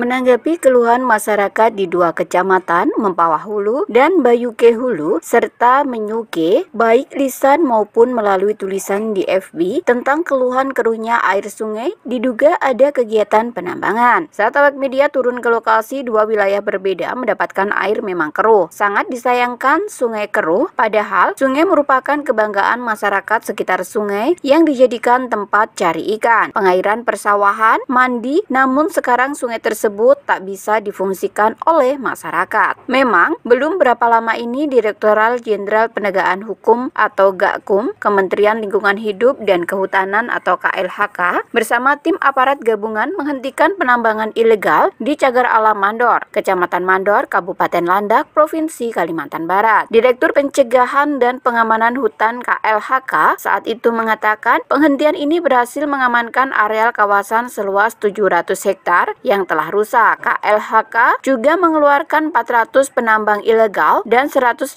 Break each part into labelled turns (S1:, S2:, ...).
S1: Menanggapi keluhan masyarakat di dua kecamatan, Mempawah Hulu dan Bayuke Hulu, serta Menyuke, baik lisan maupun melalui tulisan di FB tentang keluhan keruhnya air sungai, diduga ada kegiatan penambangan. Saat awak media turun ke lokasi, dua wilayah berbeda mendapatkan air memang keruh. Sangat disayangkan sungai keruh, padahal sungai merupakan kebanggaan masyarakat sekitar sungai yang dijadikan tempat cari ikan, pengairan persawahan, mandi, namun sekarang sungai tersebut tak bisa difungsikan oleh masyarakat. Memang, belum berapa lama ini Direktorat Jenderal Penegakan Hukum atau Gakum, Kementerian Lingkungan Hidup dan Kehutanan atau KLHK, bersama tim aparat gabungan menghentikan penambangan ilegal di Cagar Alam Mandor, Kecamatan Mandor, Kabupaten Landak, Provinsi Kalimantan Barat. Direktur Pencegahan dan Pengamanan Hutan KLHK saat itu mengatakan penghentian ini berhasil mengamankan areal kawasan seluas 700 hektar yang telah rusak. KLHK juga mengeluarkan 400 penambang ilegal dan 154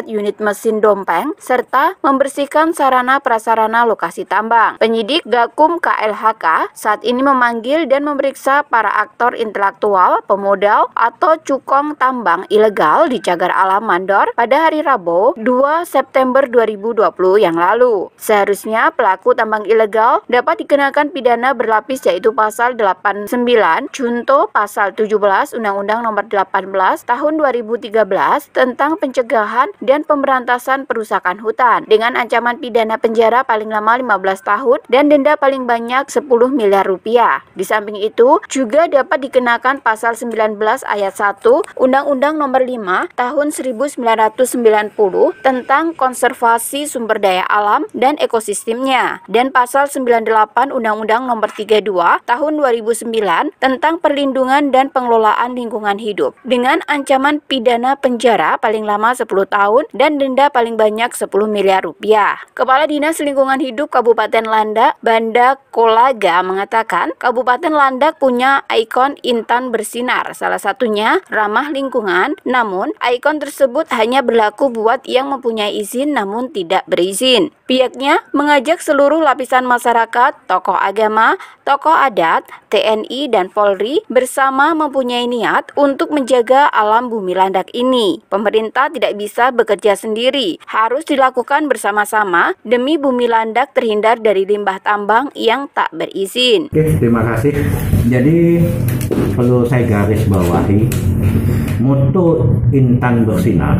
S1: unit mesin dompeng serta membersihkan sarana prasarana lokasi tambang. Penyidik Gakum KLHK saat ini memanggil dan memeriksa para aktor intelektual, pemodal atau cukong tambang ilegal di Cagar Alam Mandor pada hari Rabu 2 September 2020 yang lalu. Seharusnya pelaku tambang ilegal dapat dikenakan pidana berlapis yaitu pasal 89 Junto pasal 17 Undang-Undang Nomor 18 Tahun 2013 tentang pencegahan dan pemberantasan perusakan hutan dengan ancaman pidana penjara paling lama 15 tahun dan denda paling banyak 10 miliar rupiah. Di samping itu juga dapat dikenakan pasal 19 ayat 1 Undang-Undang Nomor 5 Tahun 1990 tentang konservasi sumber daya alam dan ekosistemnya dan pasal 98 Undang-Undang Nomor 32 Tahun 2009 tentang perlindungan dan pengelolaan lingkungan hidup dengan ancaman pidana penjara paling lama 10 tahun dan denda paling banyak 10 miliar rupiah. Kepala Dinas Lingkungan Hidup Kabupaten Landak, Banda Kolaga mengatakan Kabupaten Landak punya ikon intan bersinar, salah satunya ramah lingkungan, namun ikon tersebut hanya berlaku buat yang mempunyai izin namun tidak berizin. Pihaknya mengajak seluruh lapisan masyarakat, tokoh agama, tokoh adat, TNI dan Polri bersama mempunyai niat untuk menjaga alam bumi Landak ini. Pemerintah tidak bisa bekerja sendiri, harus dilakukan bersama-sama demi bumi Landak terhindar dari limbah tambang yang tak berizin.
S2: Oke, terima kasih. Jadi perlu saya garis bawahi, moto intan bersinar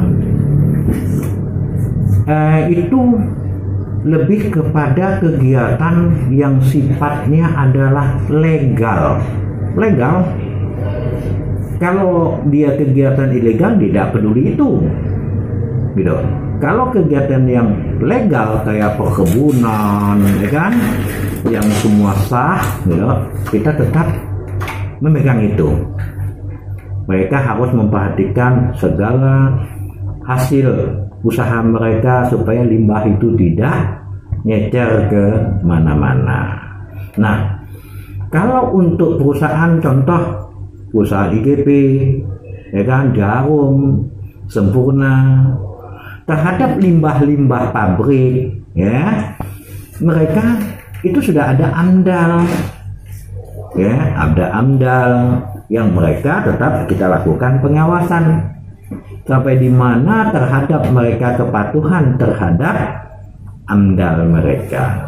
S2: itu lebih kepada kegiatan yang sifatnya adalah legal. Kalau dia kegiatan ilegal tidak peduli itu, gitu. Kalau kegiatan yang legal kayak perkebunan, ya kan, yang semua sah, gitu, kita tetap memegang itu. Mereka harus memperhatikan segala hasil usaha mereka supaya limbah itu tidak nyecer ke mana-mana. Nah, kalau untuk perusahaan, contoh perusahaan IGP, ya kan, Jarum, Sempurna, terhadap limbah-limbah pabrik, ya, mereka itu sudah ada AMDAL, ya, ada AMDAL yang mereka tetap kita lakukan pengawasan sampai di mana terhadap mereka kepatuhan terhadap AMDAL mereka.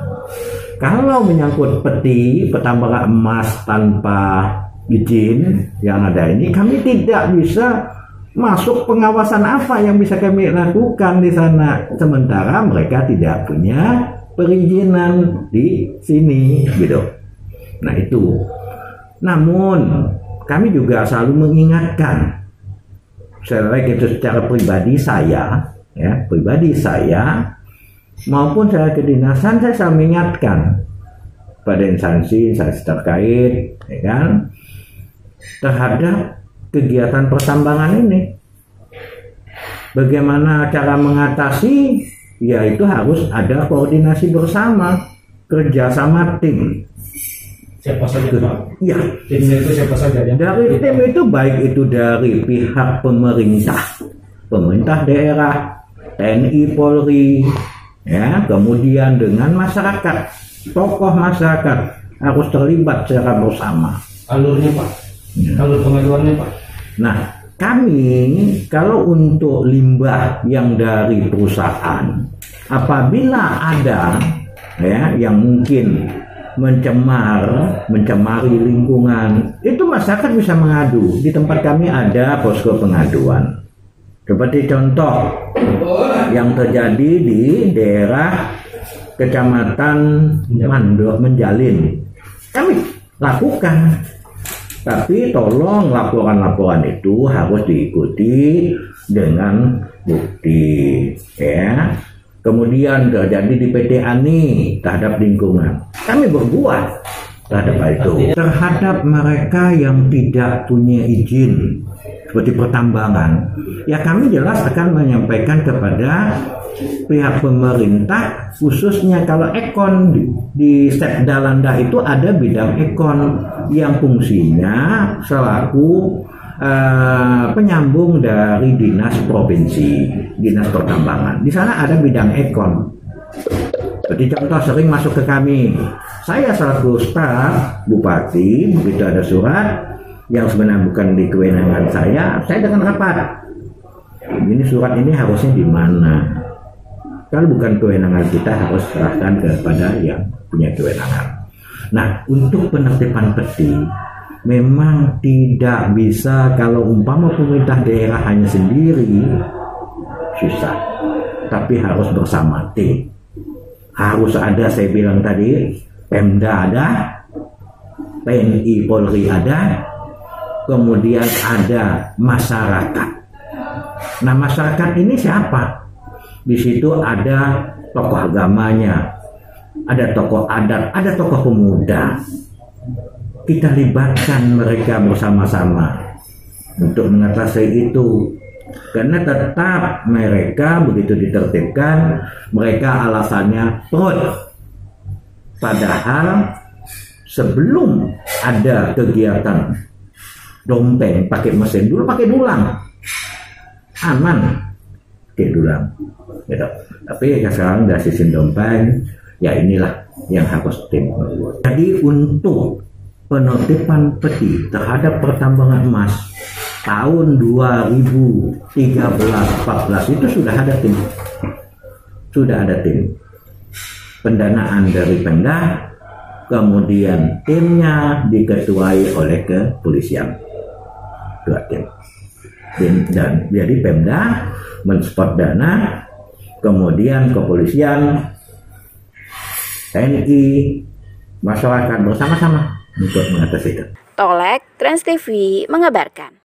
S2: Kalau menyangkut peti pertambangan emas tanpa izin yang ada ini, kami tidak bisa masuk pengawasan apa yang bisa kami lakukan di sana, sementara mereka tidak punya perizinan di sini, gitu. Nah itu. Namun kami juga selalu mengingatkan, secara pribadi saya, ya, maupun secara kedinasan, saya selalu mengingatkan pada instansi terkait, ya kan, terhadap kegiatan pertambangan ini. Bagaimana cara mengatasi? Ya itu harus ada koordinasi bersama, kerjasama tim.
S3: Siapa saja, Pak?
S2: Ya.
S3: Timnya itu siapa saja?
S2: Dari tim itu baik itu dari pihak pemerintah daerah, TNI, Polri, ya, kemudian dengan masyarakat, tokoh masyarakat harus terlibat secara bersama.
S3: Alurnya, Pak? Kalau pengaduannya Pak?
S2: Nah, kami kalau untuk limbah yang dari perusahaan, apabila ada ya yang mungkin mencemari lingkungan, itu masyarakat bisa mengadu. Di tempat kami ada posko pengaduan. Seperti contoh yang terjadi di daerah Kecamatan Menjalin, kami lakukan. Tapi tolong laporan-laporan itu harus diikuti dengan bukti, ya. Kemudian terjadi di PT Ani terhadap lingkungan, kami berbuat terhadap itu. Terhadap mereka yang tidak punya izin seperti pertambangan, ya kami jelas akan menyampaikan kepada pihak pemerintah, khususnya kalau Ekon di Setda Landa itu ada bidang Ekon yang fungsinya selaku penyambung dari dinas provinsi, dinas pertambangan. Di sana ada bidang Ekon. Jadi contoh sering masuk ke kami, saya selaku staf bupati, begitu ada surat yang sebenarnya bukan di kewenangan saya dengan rapat. Ini surat ini harusnya di mana? Kalau bukan kewenangan kita, harus serahkan kepada yang punya kewenangan. Nah, untuk penertiban peti memang tidak bisa kalau umpama pemerintah daerah hanya sendiri, susah. Tapi harus bersama tim. Harus ada, saya bilang tadi, Pemda ada, TNI Polri ada, kemudian ada masyarakat. Nah, masyarakat ini siapa? Di situ ada tokoh agamanya, ada tokoh adat, ada tokoh pemuda. Kita libatkan mereka bersama-sama untuk mengatasi itu. Karena tetap mereka begitu ditertibkan, mereka alasannya perut. Padahal sebelum ada kegiatan dompeng pakai mesin, dulu pakai dulang, aman pakai dulang gitu. Tapi sekarang udah sistem dompeng, ya inilah yang harus tim buat. Jadi untuk penertiban peti terhadap pertambangan emas tahun 2013-14 itu sudah ada tim pendanaan dari Pemda, kemudian timnya diketuai oleh kepolisian, 2 tim. Dan jadi Pemda mensupport dana, kemudian kepolisian, TNI, masyarakat bersama-sama untuk mengatasi itu.
S1: Tolek Trans TV mengabarkan.